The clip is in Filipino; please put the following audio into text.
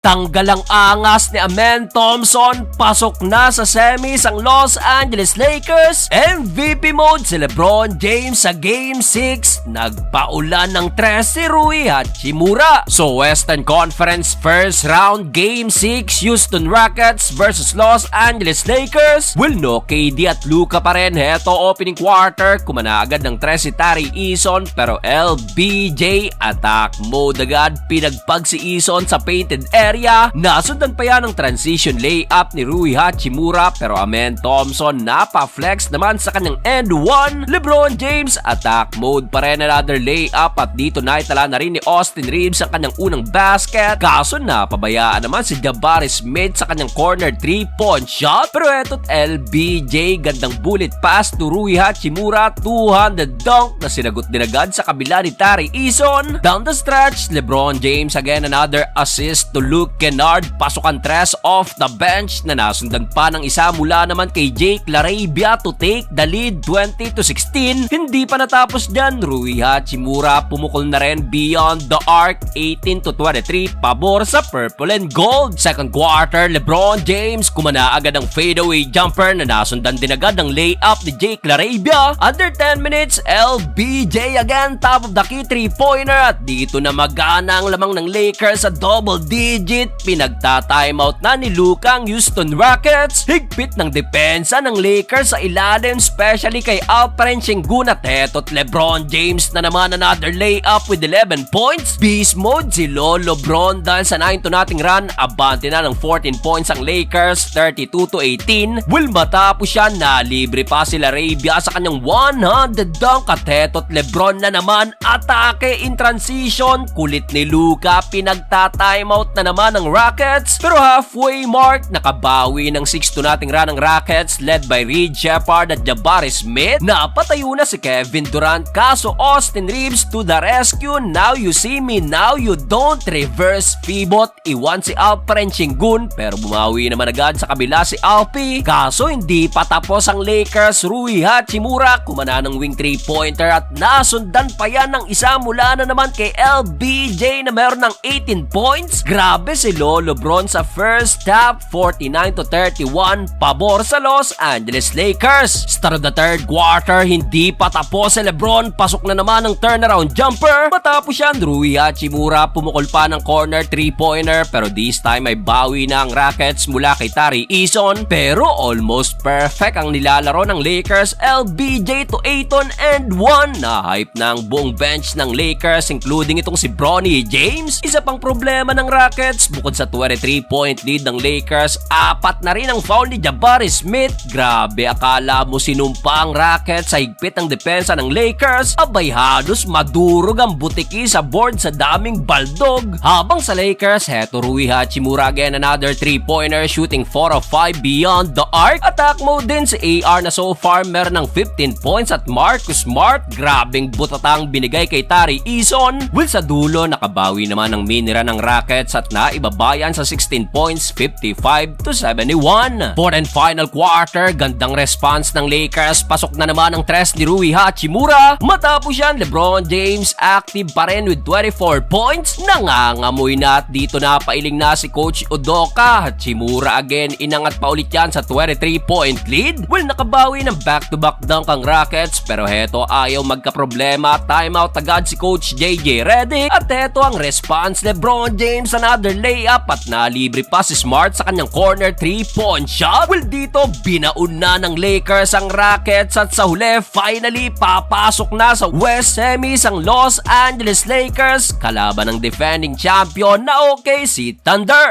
Tanggal ang angas ni Amen Thompson, pasok na sa semis ang Los Angeles Lakers. MVP mode si LeBron James sa Game 6. Nagpaulan ng 3 si Rui Hachimura. So Western Conference First Round Game 6, Houston Rockets versus Los Angeles Lakers. Well, no KD at Luka pa rin. Heto opening quarter, kumana agad ng 3 si Tari Eason, pero LBJ attack mode agad. Pinagpag si Eason sa painted area. Nasundan pa yan ng transition layup ni Rui Hachimura, pero Amen Thompson napa-flex naman sa kanyang end one. LeBron James attack mode pa rin, another layup, at dito naitala na rin ni Austin Reeves ang kanyang unang basket. Kaso napabayaan naman si Jabari Smith sa kanyang corner 3-point shot. Pero eto't LBJ, gandang bullet pass to Rui Hachimura, 200 dunk na sinagot din agad sa kabila ni Tari Eason. Down the stretch, LeBron James again another assist to Luke Kennard, pasukan 3 off the bench na nasundan pa ng isa mula naman kay Jake LaRavia to take the lead 20-16. Hindi pa natapos dyan, Rui Hachimura pumukol na rin beyond the arc, 18-23, pabor sa purple and gold. Second quarter, LeBron James kumana agad ang fadeaway jumper na nasundan din agad ng layup ni Jake LaRavia. Under 10 minutes, LBJ again top of the key 3-pointer, at dito na magana ang lamang ng Lakers sa double digit. Pinagta-timeout na ni Luka ang Houston Rockets. Higpit ng depensa ng Lakers sa ilalim, especially kay Alperen Sengun, at eto't LeBron James na naman another layup with 11 points. Beast mode si Lolo Bron dahil sa 9-0 run. Abante na ng 14 points ang Lakers, 32-18. Will matapos siya, nalibre pa si LaRavia sa kanyang 100 dunk, at eto't LeBron na naman atake in transition. Kulit ni Luka, pinagta-timeout na naman ng Rockets, pero halfway mark nakabawi ng 6-0 run ng Rockets led by Reed Sheppard at Jabari Smith. Napatayo na si Kevin Durant, kaso Austin Reeves to the rescue. Now you see me, now you don't. Reverse pivot, iwan si Alperen Sengun, pero bumawi naman agad sa kabila si Alpi. Kaso hindi pa tapos ang Lakers. Rui Hachimura kumana ng wing 3-pointer at nasundan pa yan ng isa mula na naman kay LBJ na meron ng 18 points. Grabe si Lolo Bron sa first half, 49-31, pabor sa Los Angeles Lakers. Start of the third quarter, hindi pa tapos si LeBron, pasok na naman ng turnaround jumper. Matapos yan, Rui Hachimura pumukol pa ng corner 3-pointer, pero this time ay bawi na ang Rockets mula kay Tari Eason. Pero almost perfect ang nilalaro ng Lakers. LBJ to Ayton and 1. Na-hype na ang buong bench ng Lakers, including itong si Bronny James. Isa pang problema ng Rockets, bukod sa 23-point lead ng Lakers, 4 na rin ang foul ni Jabari Smith. Grabe, akala mo sinumpa ang Rockets sa higpit ng depensa ng Lakers. Abay, halos madurog ang butiki sa board sa daming baldog. Habang sa Lakers, heto Rui Hachimura again another 3-pointer, shooting 4 of 5 beyond the arc. Attack mode din si AR na so far meron ng 15 points, at Marcus Smart grabing butatang binigay kay Tari Eason. Will sa dulo, nakabawi naman ang minira ng Rockets at naibabayan sa 16 points, 55-71. Fourth and final quarter, gandang response ng Lakers, pasok na naman ang 3 ni Rui Hachimura. Matapos yan, LeBron James active pa rin with 24 points. Nangangamoy na, at dito na pailing na si Coach Udoka. Hachimura again, inangat pa ulit yan sa 23-point lead. Well, nakabawi ng back-to-back dunk ang Rockets, pero heto ayaw magkaproblema. Timeout agad si Coach JJ Redick, at heto ang response, LeBron James another layup, at nalibre pa si Smart sa kanyang corner 3-point shot. Well, dito binaon na ng Lakers ang Rockets, at sa huli finally papasok na sa West Semis ang Los Angeles Lakers kalaban ng defending champion na OKC Thunder.